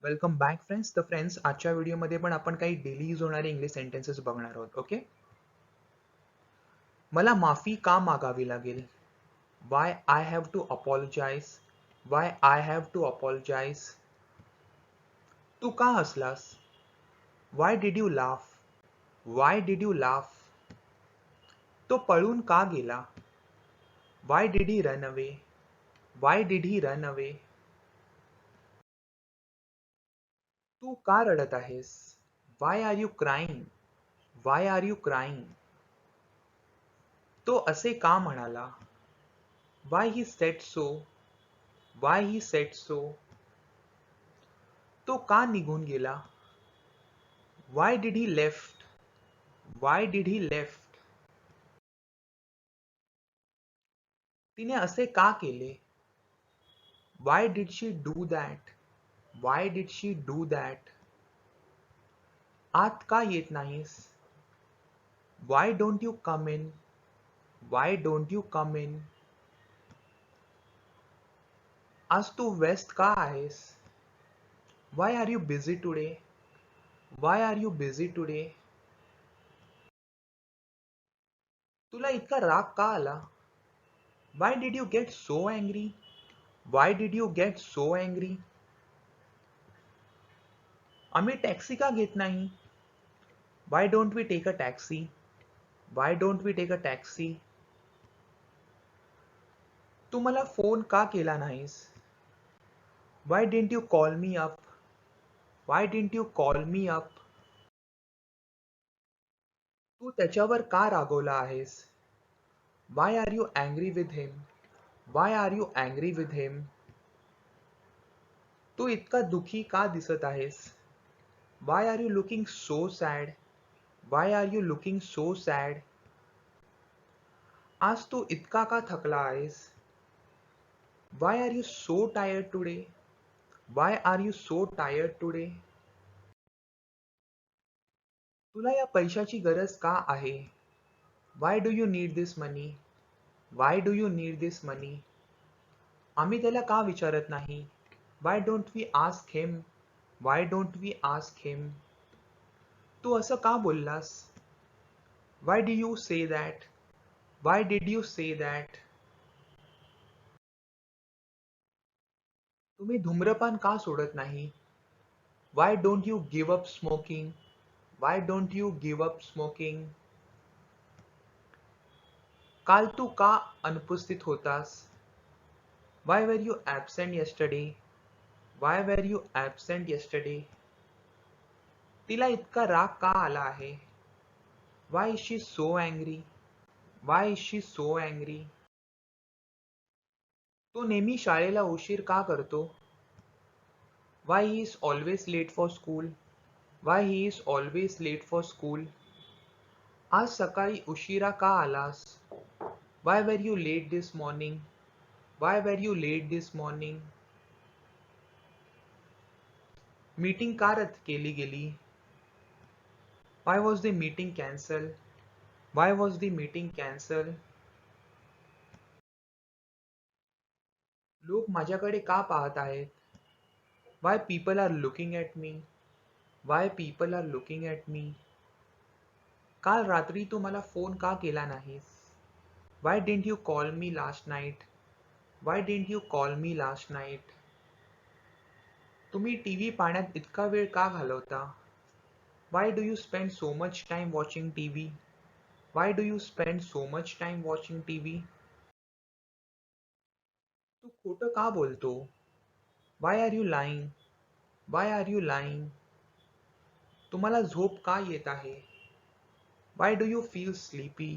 Welcome back friends. तर friends, आजच्या व्हिडिओमध्ये पण आपण काही डेली यूज होणारे इंग्लिश सेंटेन्सेस बघणार आहोत. ओके. मला माफी का मागावी लागेल? Why I have to apologise? Why I have to apologise? तू का हसलास? Why did you laugh? Why did you laugh? तो पळून का गेला? Why did he run away? Why did he run away? तू का रडत आहेस? Why are you crying? Why are you crying? तो असे का म्हणाला? Why he said so? Why he said so? तो का निघून गेला? Why did he left? Why did he left? तिने असे का केले? Why did she do that? Why did she do that? आत का येत नाहीस? Why don't you come in? Why don't you come in? आज तू व्यस्त का आहेस? Why are you busy today? Why are you busy today? तुला इतका राग का आला? Why did you get so angry? Why did you get so angry? आम्ही टॅक्सी का घेत नाही? Why don't we take a taxi? Why don't we take a taxi? तू मला फोन का केला नाहीस? Why didn't you call me up? Why didn't you call me up? तू त्याच्यावर का रागवला आहेस? Why are you angry with him? Why are you angry with him? तू इतका दुखी का दिसत आहेस? Why are you looking so sad? Why are you looking so sad? आज तू इतका का थकला आहेस? Why are you so tired today? Why are you so tired today? तुला या पैशाची गरज का आहे? Why do you need this money? Why do you need this money? आम्ही त्याला का विचारत नाही? Why don't we ask him? Why don't we ask him? तू असं का बोललास? Y do you say that? Why did you say that? तुम्ही धूम्रपान का सोडत नाही? Why don't you give up smoking? Why don't you give up smoking? काल तू का अनुपस्थित होतास? Why were you absent yesterday? Why were you absent yesterday? तिला इतका राग का आला आहे? Why is she so angry? Why is she so angry? तो नेहमी शाळेला उशीर का करतो? Why he is always late for school? Y he is always late for school? आज सकाळी उशिरा का आलास? Why were you late this morning? Why were you late this morning? Meeting का रद्द केली गेली? Why was the meeting cancel? Why was the meeting cancel? लोक माझ्याकडे का पाहत आहेत? Why people are looking at me? Why people are looking at me? काल रात्री तू मला फोन का केला नाहीस? Why didn't you call me last night? Why didn't you call me last night? तुम्ही टीव्ही पाहण्यात इतका वेळ का घालवता? Why do you spend so much time watching TV? Why do you spend so much time watching TV? तू खोटं का बोलतो? Why are you lying? Why are you lying? तुम्हाला झोप का येत आहे? Why do you feel sleepy?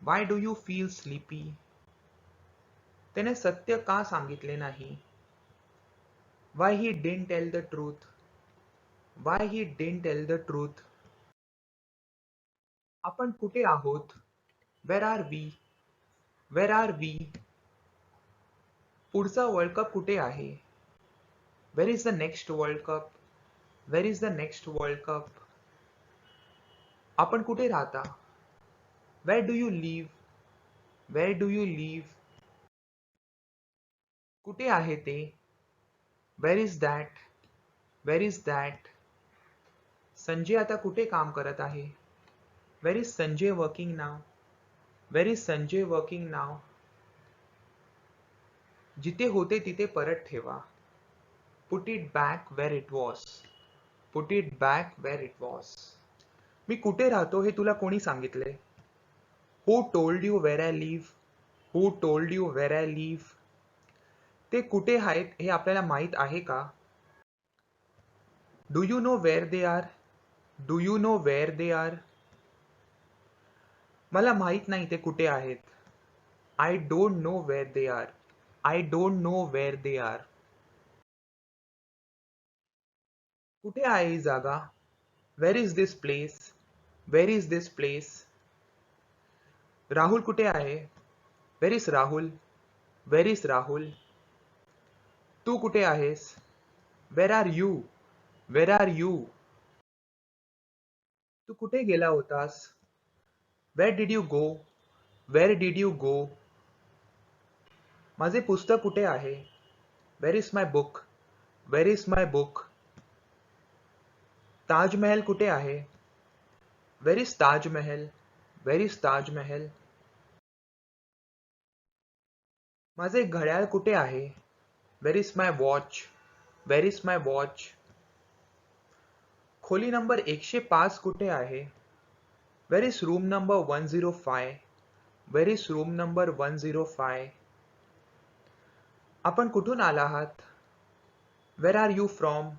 Why do you feel sleepy? त्याने सत्य का सांगितले नाही? Why he didn't tell the truth? Why he didn't tell the truth? आपण कुठे आहोत? Where are we? Where are we? पुढचा वर्ल्ड कप कुठे आहे? Where is the next world cup? Where is the next world cup? आपण कुठे राहता? Where do you live? Where do you live? कुठे आहे ते? Where is that? Where is that? Sanjay आता कुठे काम करत आहे? Where is Sanjay working now? Where is Sanjay working now? जिथे होते तिथे परत ठेवा. Put it back where it was. Put it back where it was. मी कुठे राहतो हे तुला कोणी सांगितले? Who told you where I live? Who told you where I live? ते कुठे आहेत हे आपल्याला माहित आहे का? Do you know where they are? Do you know where they are? मला माहित नाही ते कुठे आहेत. I don't know where they are. I don't know where they are. कुठे आहे ही जागा? Where is this place? Where is this place? Rahul कुठे आहे? Where is Rahul? Where is Rahul? तू कुठे आहेस? Where are you? Where are you? तू कुठे गेला होतास? Where did you go? Where did you go? माझे पुस्तक कुठे आहे? Where is my book? Where is my book? Taj Mahal कुठे आहे? Where is Taj Mahal? Where is Taj Mahal? माझे घड्याळ कुठे आहे? Where is my watch? Where is my watch? खोली नंबर 105 कुठे आहे? Where is room number 105? Where is room number 105? आपण कुठून आला आहात? Where are you from?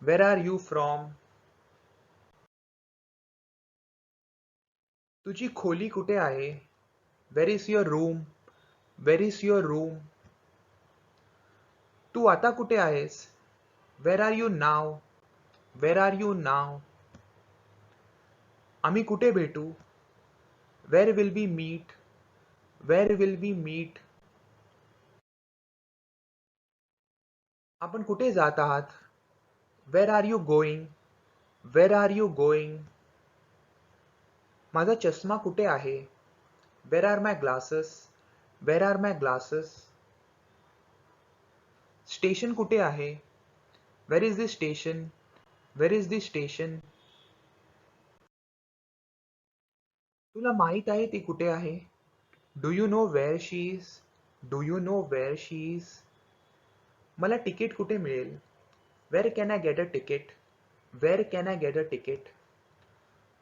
Where are you from? तुझी खोली कुठे आहे? Where is your room? Where is your room? तू आता कुठे आहेस? Where are you now? Where are you now? आम्ही कुठे भेटू? Where will be meet? Where will be meet? आपण कुठे जात आहात? Where are you going? Where are you going? माझा चष्मा कुठे आहे? Where are my glasses? Where are my glasses? Station कुठे आहे? Where is the station? Where is the station? तुला माहित आहे ती कुठे आहे? Do you know where she is? Do you know where she is? मला तिकीट कुठे मिळेल? Where can I get a ticket? Where can I get a ticket?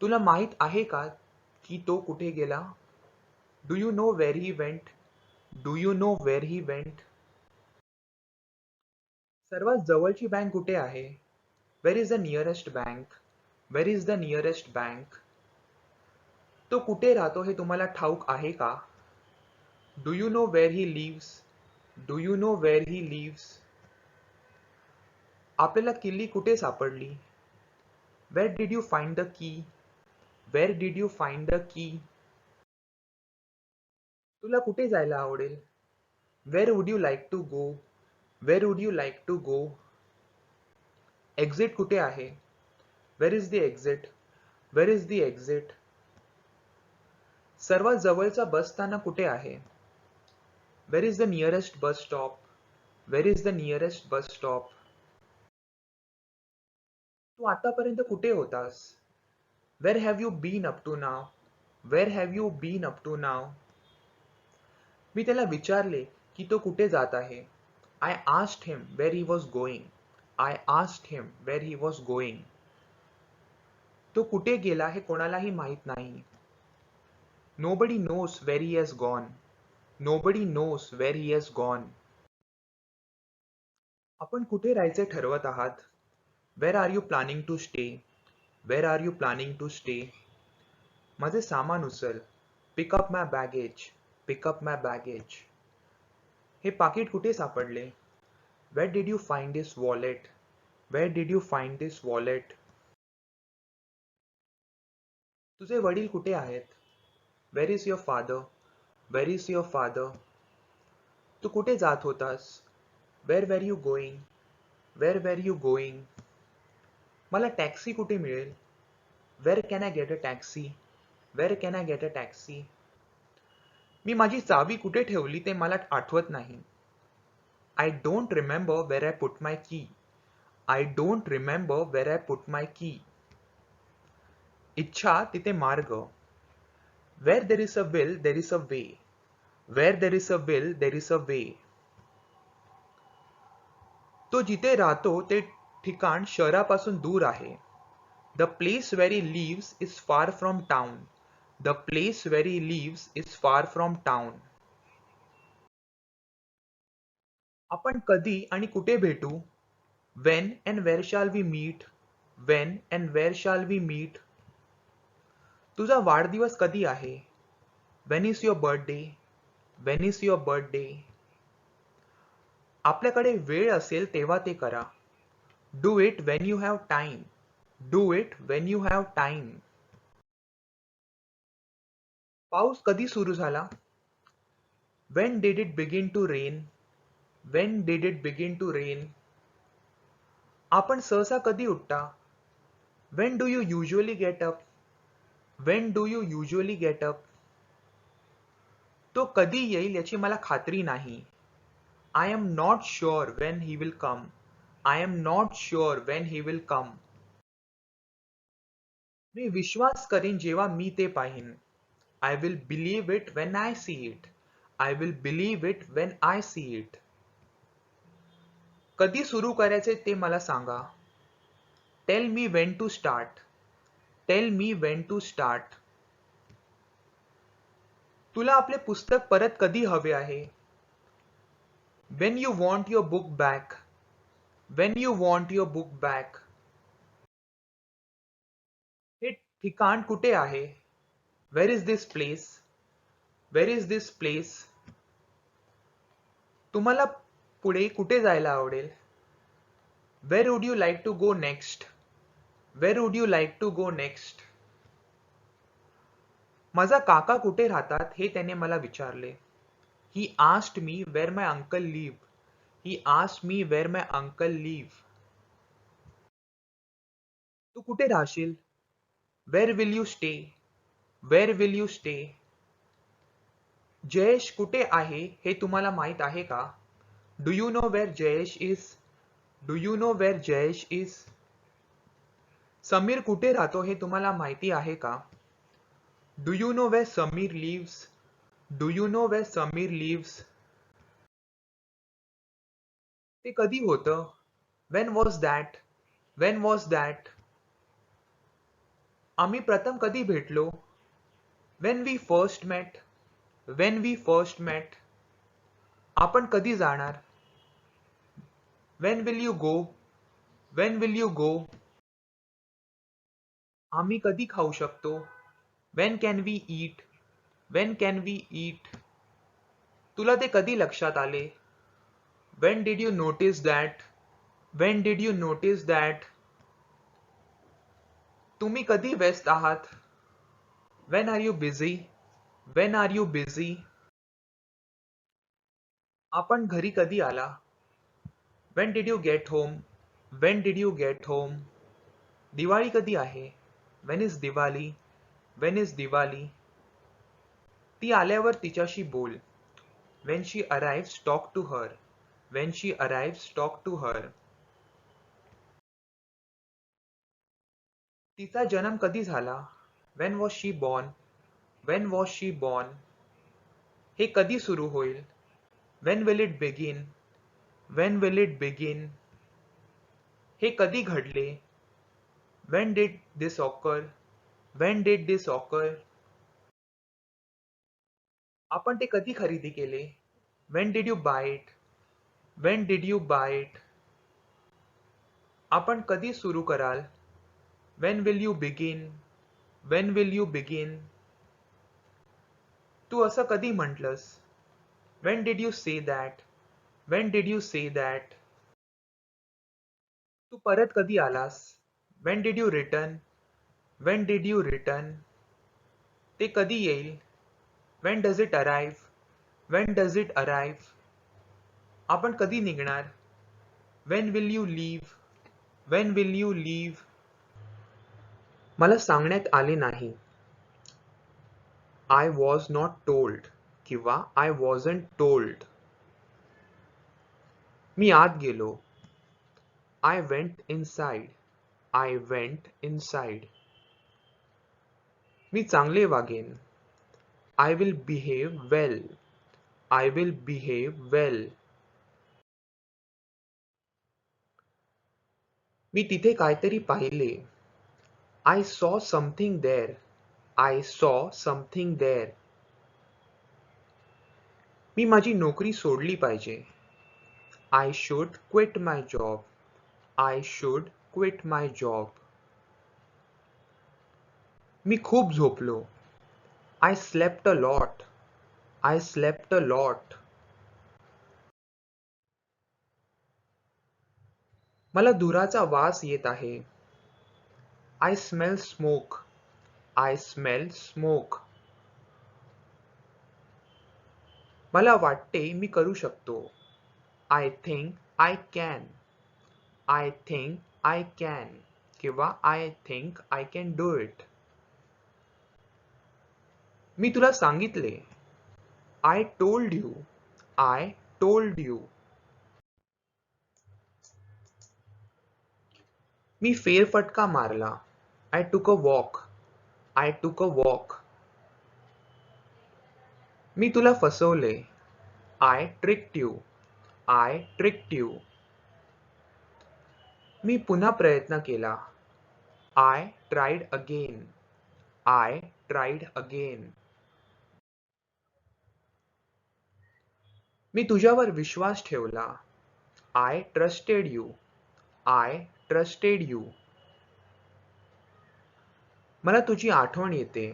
तुला माहित आहे का की तो कुठे गेला? Do you know where he went? Do you know where he went? सर्वात जवळची बँक कुठे आहे? Where is the nearest bank? Where is the nearest bank? तो कुठे राहतो हे तुम्हाला ठाऊक आहे का? Do you know where he lives? Do you know where he lives? आपल्याला किल्ली कुठे सापडली? Where did you find the key? Where did you find the की? तुला कुठे जायला आवडेल? Where would you like to go? Where would you like to go? Exit कुठे आहे? Where is the exit? Where is the exit? सर्वात जवळचा bus स्थानक कुठे आहे? Where is the nearest bus stop? Where is the nearest bus stop? तू आतापर्यंत कुठे होतास? Where have you been up to now? Where have you been up to now? मी त्याला विचारले की तो कुठे जात आहे. I asked him where he was going. I asked him where he was going. तो कुठे गेला हे कोणालाही माहित नाही. Nobody knows where he has gone. Nobody knows where he has gone. आपण कुठे राहायचे ठरवत आहात? Where are you planning to stay? Where are you planning to stay? माझे सामान उचल. Pick up my baggage. Pick up my baggage. हे पाकिट कुठे सापडले? Where did you find this wallet? Wear did you find this wallet? तुझे वडील कुठे आहेत? Where is your father? Where is your father? तू कुठे जात होतास? Where were you going? Where were you going? मला टॅक्सी कुठे मिळेल? Where can I get a taxi? Where can I get a taxi? मी माझी चावी कुठे ठेवली ते मला आठवत नाही. I don't remember where I put my key. I don't remember where I put my key. इच्छा तिथे मार्ग. Where there is a will, there is a way. Where there is a will, there is a way. तो जिथे राहतो ते ठिकाण शहरापासून दूर आहे. The place where he lives is far from town. The place where he lives is far from town. आपण कधी आणि कुठे भेटू? When and where shall we meet? When and where shall we meet? तुझा वाढदिवस कधी आहे? When is your birthday? When is your birthday? आपल्याकडे वेळ असेल तेव्हा ते करा. Do it when you have time. Do it when you have time. पाऊस कधी सुरू झाला? When did it begin to rain? When did it begin to rain? आपण सहसा कधी उठता? When do you usually get up? When do you usually get up? तो कधी येईल याची मला खात्री नाही. I am not sure when he will come. I am not sure when he will come. मी विश्वास करीन जेव्हा मी ते पाहीन. I will believe it when I see it. I will believe it when I see it. कधी सुरू करायचे ते मला सांगा. Tell me when to start. Tell me when to start. तुला आपले पुस्तक परत कधी हवे आहे? When you want your book back. When you want your book back. हे ठिकाण कुठे आहे? Where is this place? Where is this place? तुम्हाला पुढे कुठे जायला आवडेल? Where would you like to go next? Where would you like to go next? माझा काका कुठे राहतात हे त्याने मला विचारले. He asked me where my uncle live. He asked me where my uncle live. तू कुठे राहशील? Where will you stay? Where will you stay? Jayesh कुठे आहे हे तुम्हाला माहित आहे का? Do you know where Jayesh is? Do you know where Jayesh is? Sameer कुठे राहतो हे तुम्हाला माहिती आहे का? Do you know where Samir lives? Do you know where Samir lives? ते कधी होतं? When was that? When was that? आम्ही प्रथम कधी भेटलो? When we first met. When we first met. आपण कधी जाणार? When will you go? When will you go? आम्ही कधी खाऊ शकतो? When can we eat? When can we eat? तुला ते कधी लक्षात आले? When did you notice that? When did you notice that? तुम्ही कधी व्यस्त आहात? When are you busy? When are you busy? आपण घरी कधी आला? When did you get home? When did you get home? Diwali कधी आहे? When is Diwali? When is Diwali? ती आल्यावर तिच्याशी बोल. When she arrives, talk to her. When she arrives, talk to her. तिचा जन्म कधी झाला? When was she born? When was she born? हे कधी सुरू होईल? When will it begin? When will it begin? हे कधी घडले? When did this occur? When did this occur? आपण ते कधी खरेदी केले? When did you buy it? When did you buy it? आपण कधी सुरू कराल? When will you begin? When will you begin? तू असं कधी म्हटलंस? When did you say that? When did you say that? तू परत कधी आलास? When did you return? When did you return? ते कधी येईल? When does it arrive? When does it arrive? आपण कधी निघणार? When will you leave? When will you leave? मला सांगण्यात आले नाही. I was not told किंवा I wasn't told. मी आत गेलो. I went inside. I went inside. मी चांगले वागेन. I will behave well. I will behave well. मी तिथे काहीतरी पाहिले. I saw something there. I saw something there. मी माझी नोकरी सोडली पाहिजे. I should quit my job. I should quit my job. मी खूप झोपलो. I slept a lot. I slept a lot. मला धुराचा वास येत आहे. I smell smoke. I smell smoke. मला वाटते मी करू शकतो. I think I can. I think I can. किंवा I think I can do it. मी तुला सांगितले. I told you. I told you. मी फेरफटका मारला. I took a walk. I took a walk. मी तुला फसवले. I tricked you. I tricked you. मी पुन्हा प्रयत्न केला. I tried again. I tried again. मी तुझ्यावर विश्वास ठेवला. I trusted you. I trusted you. मला तुझी आठवण येते.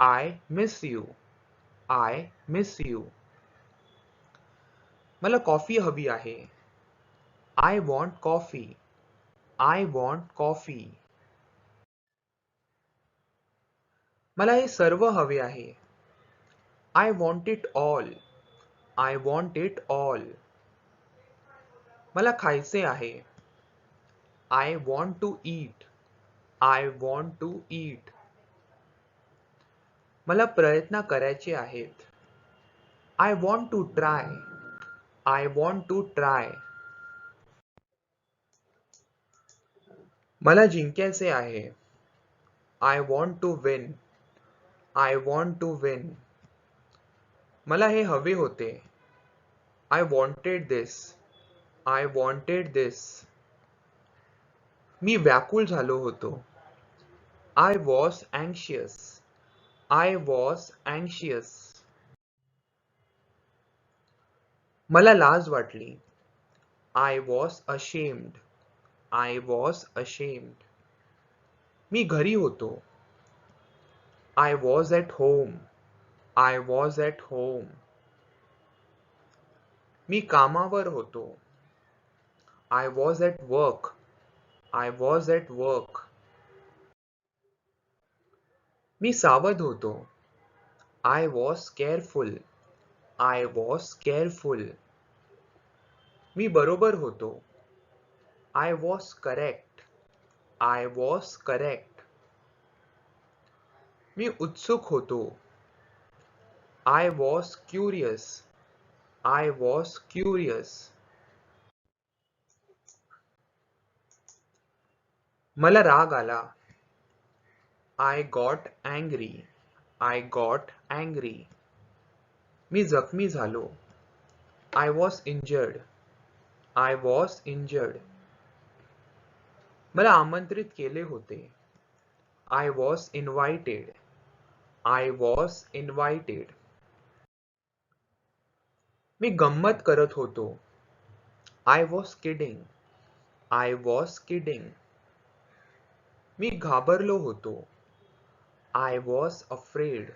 I miss you. I miss you. मला कॉफी हवी आहे. I want coffee. I want coffee. मला हे सर्व हवे आहे. I want it all. I want it all. मला खायचे आहे. I want to eat. I want to eat. मला प्रयत्न करायचे आहेत. I want to try. I want to try. मला जिंकायचे आहे. I want to win. I want to win. मला हे हवे होते. I wanted this. I wanted this. मी व्याकुळ झालो होतो. I was anxious. I was anxious. मला लाज वाटली. I was ashamed. I was ashamed. मी घरी होतो. I was at home. I was at home. मी कामावर होतो. I was at work. I was at work. मी सावध होतो. I was careful. I was careful. मी बरोबर होतो. I was correct. I was correct. मी उत्सुक होतो. I was curious. I was curious. मला राग आला. I got angry. I got angry. मी जखमी झालो. I was injured. I was injured. मला आमंत्रित केले होते. I was invited. I was invited. मी गंमत करत होतो. I was kidding. I was kidding. मी घाबरलो होतो. I was afraid.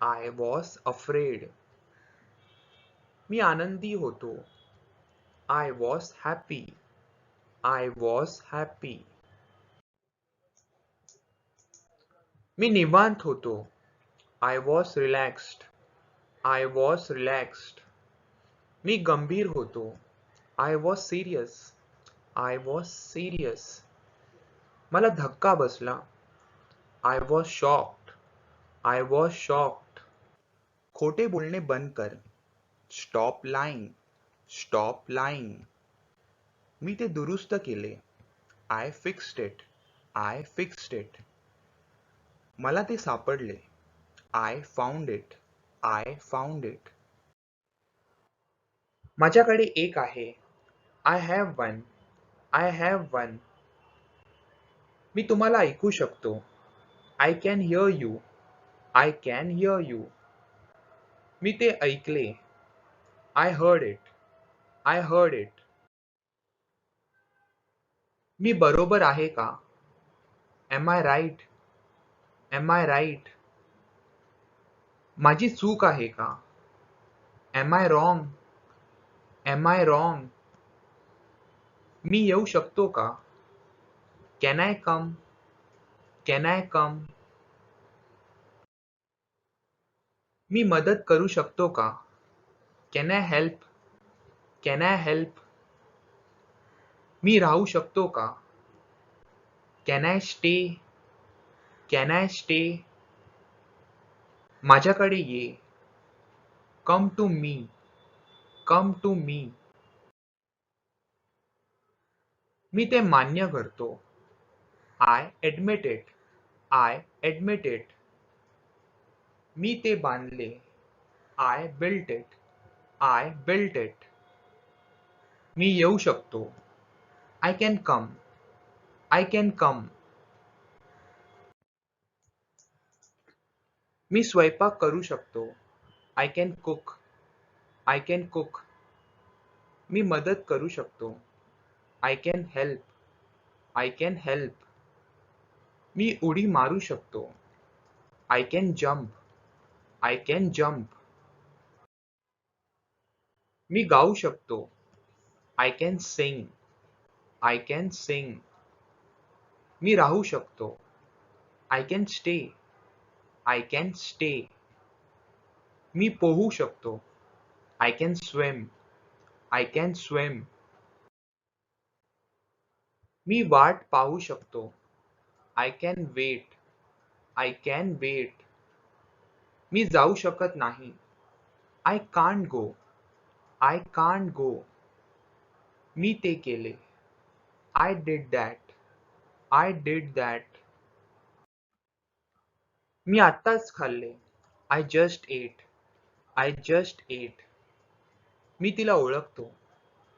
I was afraid. मी आनंदी होतो. I was happy. I was happy. मी निवांत होतो. I was relaxed. I was relaxed. मी गंभीर होतो. I was serious. I was serious. मला धक्का बसला. I was shocked. I was shocked. खोटे बोलणे बंद कर. Stop lying. Stop lying. मी ते दुरुस्त केले. I fixed it. I fixed it. मला ते सापडले. I found it. I found it. माझ्याकडे एक आहे. I have one. I have one. मी तुम्हाला ऐकू शकतो. I can hear you. I can hear you. मी ते ऐकले. I heard it. I heard it. मी बरोबर आहे का? Am I right? Am I right? माझी चूक आहे का? Am I wrong? Am I wrong? मी येऊ शकतो का? Can I come? Can I come? मी मदत करू शकतो का? Can I help? Can I help? मी राहू शकतो का? Can I stay? Can I stay? माझ्याकडे ये. Come to me. Come to me. मी ते मान्य करतो. I admit it. I admit it. मी ते बांधले. I built it. I built it. मी येऊ शकतो. I can come. I can come. मी स्वयंपाक करू शकतो. I can cook. I can cook. मी मदत करू शकतो. I can help. I can help. मी उडी मारू शकतो. I can jump. I can jump. मी गाऊ शकतो. I can sing. I can sing. मी राहू शकतो. I can stay. I can stay. मी पोहू शकतो. I can swim. I can swim. मी वाट पाहू शकतो. I can wait. I can wait. मी जाऊ शकत नाही. I can't go. I can't go. मी ते केले. I did that. I did that. मी आत्ताच खाल्ले. I just ate. I just ate. मी तिला ओळखतो.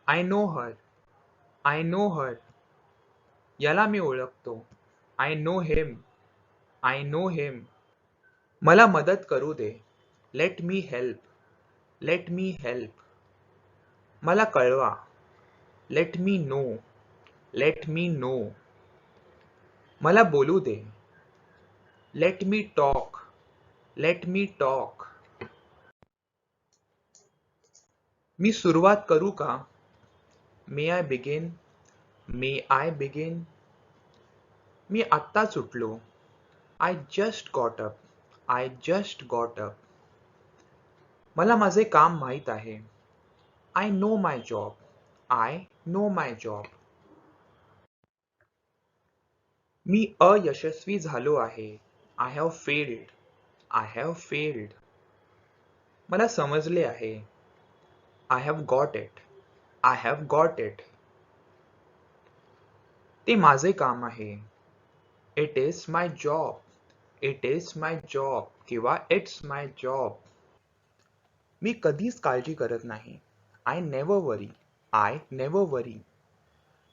I know her. I know her. याला मी ओळखतो. I know him. I know हिम. मला मदत करू दे. Let me help. Let me help. मला कळवा. Let me know. Let me know. मला बोलू दे. Let me talk. Let me talk. मी सुरुवात करू का? May I begin? May I begin? मी आत्ताच उठलो. I just got up. I just got up. मला माझे काम माहीत आहे. I know my job. I know my job. मी अयशस्वी झालो आहे. I have failed. I have failed. मला समजले आहे. I have got it. I have got it. ते माझे काम आहे. It is my job. It is my job किंवा इट्स माय जॉब. मी कधीच काळजी करत नाही. I never worry. I never worry.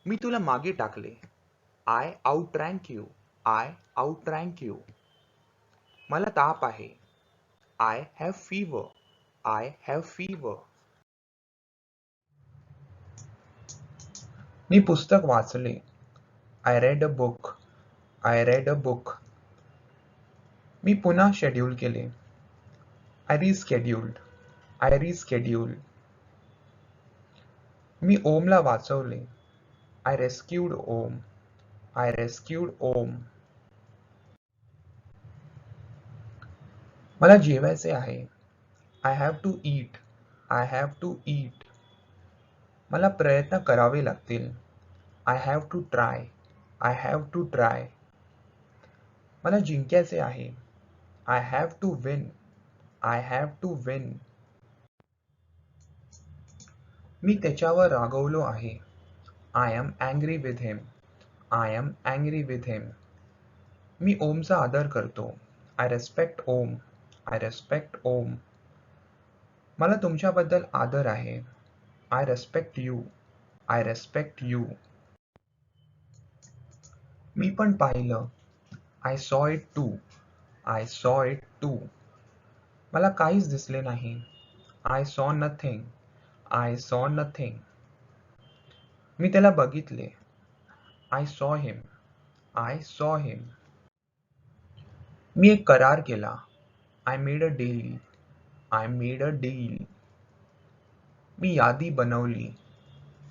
मी तुला मागे टाकले. I outrank you. I outrank you. मला ताप आहे. I have fever. I have fever. मी पुस्तक वाचले. I read a book. I read a book. मी पुन्हा शेड्यूल केले. आय रिस्केड्यूल्ड. आय रिस्केड्यूल्ड. मी ओमला वाचवले. I rescued Om. I rescued Om. मला जेवायचे आहे. I have to eat. I have to eat. मला प्रयत्न करावे लागतील. I have to try. I have to try. मला जिंकायचे आहे. I have to win. I have to win. मी त्याच्यावर रागवलो आहे. I am angry with him. I am angry with him. मी ओमचा आदर करतो. I respect Om. I respect ओम. मला तुमच्याबद्दल आदर आहे. I respect you. I respect you. मी पण पाहिलं. I saw it too. I saw it too. मला काहीच दिसले नाही. I saw nothing. I saw nothing. मी त्याला बघितले. I saw him. I saw him. मी एक करार केला. I made a deal. I made a deal. मी यादी बनवली.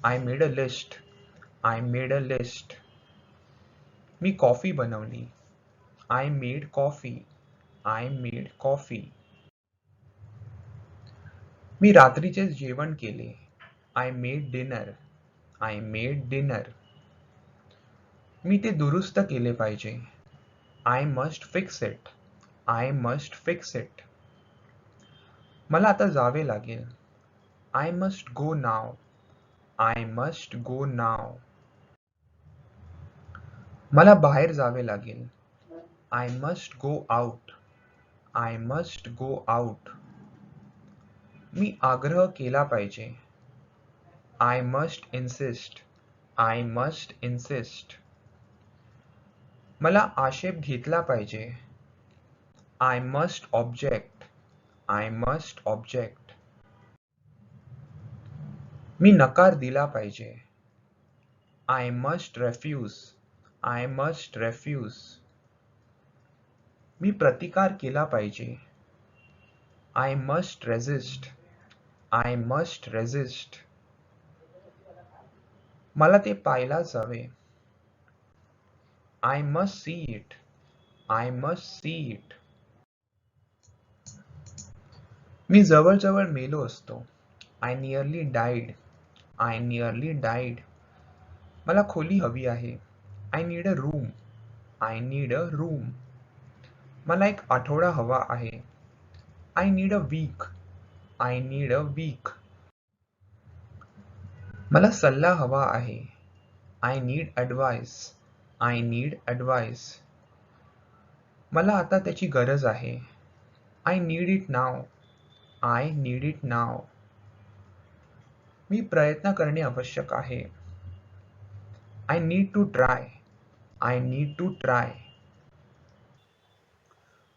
I made a list. I made a list. Me coffee बनवली. I made coffee. I made coffee. मी रात्रीचेच जेवण केले. I made dinner. I made dinner. मी ते दुरुस्त केले पाहिजे. I must fix it. I must fix it. मला आता जावे लागेल. I must go now. I must go now. मला बाहेर जावे लागेल. I must go out. I must go out. मी आग्रह केला पाहिजे. I must insist. I must insist. मला आक्षेप घेतला पाहिजे. I must object. I must object. मी नकार दिला पाहिजे. I must refuse. I must refuse. मी प्रतिकार केला पाहिजे. I must resist. I must resist. मला ते पाहायलाच हवे. I must see it. I must see it. मी जवळजवळ मेलो असतो. I nearly died. I nearly died. मला खोली हवी आहे. I need a room. I need a room. मला एक आठवडा हवा आहे. I need a week. I need a week. मला सल्ला हवा आहे. I need advice. I need advice. मला आता त्याची गरज आहे. I need it now. I need it now. मी प्रयत्न करणे आवश्यक आहे. I need to try. I need to try.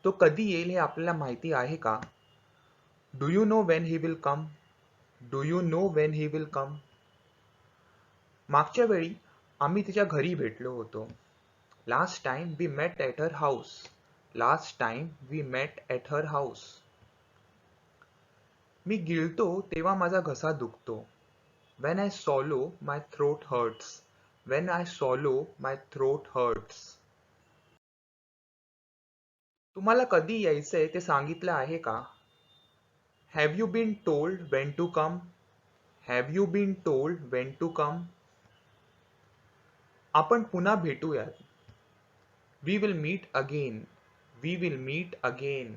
तो कधी येईल हे आपल्याला माहिती आहे का? Do you know when he will come? Do you know when he will come? मागच्या वेळी आम्ही तिच्या घरी भेटलो होतो. Last time we met at her house. Last time we met at her house. मी गिळतो तेव्हा माझा घसा दुखतो. When I swallow, my throat hurts. When I swallow, my throat hurts. तुम्हाला कधी यायचंय ते सांगितलं आहे का? Have you been told when to come? Have you been told when to come? आपण पुन्हा भेटूयात. We will meet again. We will meet again.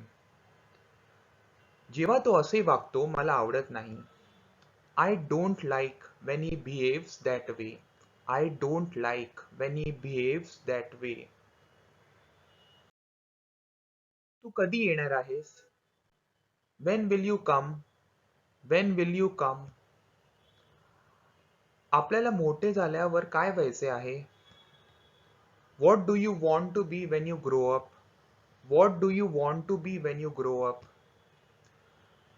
जेव्हा तो असे वागतो मला आवडत नाही. I don't like when he behaves that way. I don't like when he behaves that way. तू कधी येणार आहेस? When will you come? When will you come? आपल्याला मोठे झाल्यावर काय व्हायचे आहे? What do you want to be when you grow up? What do you want to be when you grow up?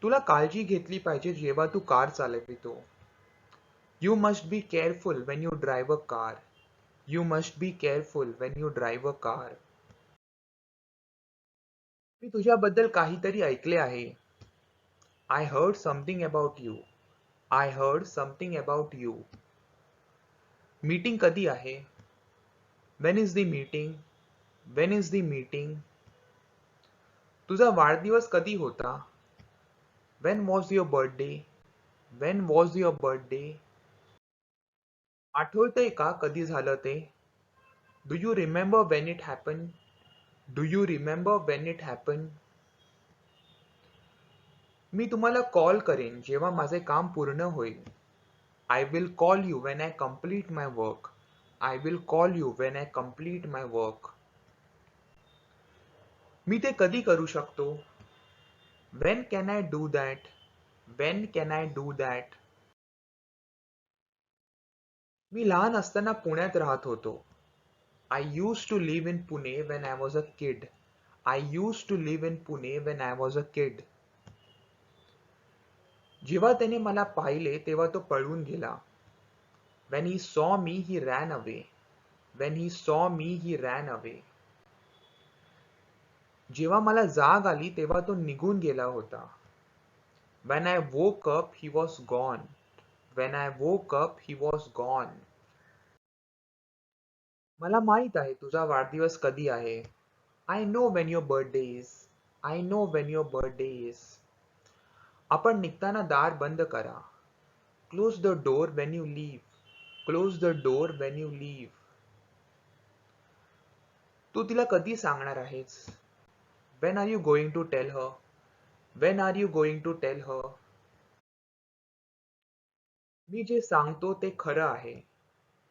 तुला काळजी घेतली पाहिजे जेव्हा तू कार चालवितो. You must be careful when you drive a car. You must be careful when you drive a car. मी तुझ्याबद्दल काहीतरी ऐकले आहे. I heard something about you. I heard something about you. Meeting कधी आहे? When is the meeting? When is the meeting? तुझा वाढदिवस कधी होता? When was your birthday? When was your birthday? आठवतंय का कधी झालं ते? Do you remember when it happened? Do you remember when it happened? मी तुम्हाला कॉल करेन जेव्हा माझे काम पूर्ण होईल. I will call you when I complete my work. I will call you when I complete my work. मी ते कधी करू शकतो? When can I do that? When can I do that? मी लहान असताना पुण्यात राहत होतो. I used to live in Pune when I was a kid. I used to live in Pune when I was a kid. जेव्हा त्याने मला पाहिले तेव्हा तो पळून गेला. When he saw me, he ran away. When he saw me, he ran away. जेव्हा मला जाग आली तेव्हा तो निघून गेला होता. When I woke up, he was gone. When I woke up, he was gone. मला माहित आहे तुझा वाढदिवस कधी आहे. I know when your birthday is. I know when your birthday is. आपण निघताना दार बंद करा. Close the door when you leave. Close the door when you leave. तू तिला कधी सांगणार आहेस? When are you going to tell her? When are you going to tell her? मी जे सांगतो ते खरं आहे.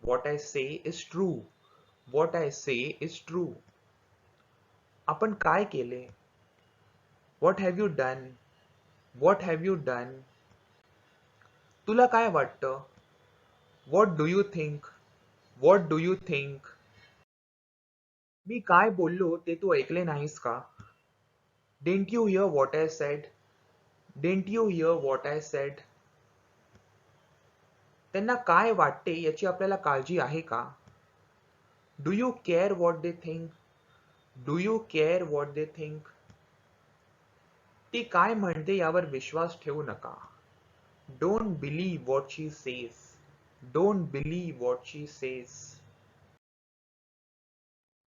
What I say is true. What I say is true. आपण काय केले? What have you done? What have you done? तुला काय वाटतं? What do you think? What do you think? मी काय बोललो ते तू ऐकले नाहीस का? Didn't you hear what I said? Didn't you hear what I said? त्यांना काय वाटते याची आपल्याला काळजी आहे का? Do you care what they think? Do you care what they think? ती काय म्हणते यावर विश्वास ठेवू नका. Don't believe what she says. Don't believe what she says.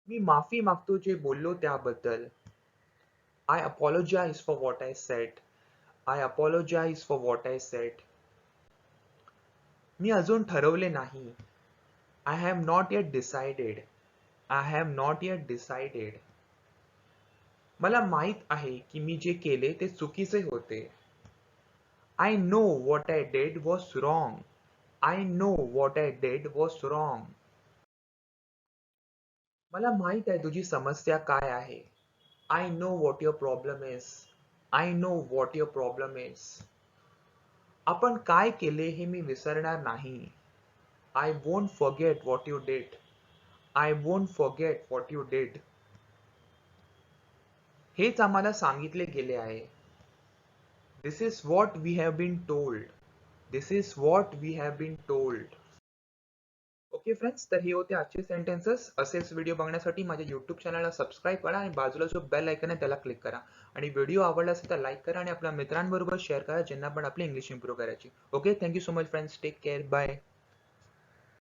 मी माफी मागतो जे बोललो त्याबद्दल. I apologize for what I said. I apologize for what I said. मी अजून ठरवले नाही. I have not yet decided. I have not yet decided. मला माहित आहे की मी जे केले ते चुकीचे होते. I know what I did was wrong. I know what I did was wrong. मला माहित आहे तुझी समस्या काय आहे. I know what your problem is. I know what your problem is. आपण काय केले हे मी विसरणार नाही. I won't forget what you did. I won't forget what you did. हेच आम्हाला सांगितले गेले आहे. This is what we have been told. This is what we have been told. Okay friends, तर हे होते आजचे सेंटेन्सेस. असेच व्हिडिओ बघण्यासाठी माझ्या यूट्यूब चॅनलला सबस्क्राईब करा आणि बाजूला जो बेल आयकन आहे त्याला क्लिक करा. आणि व्हिडिओ आवडला असेल तर लाईक करा आणि आपल्या मित्रांबरोबर शेअर करा ज्यांना पण आपली इंग्लिश इम्प्रूव्ह करायची. Okay, thank you so much friends. Take care. Bye.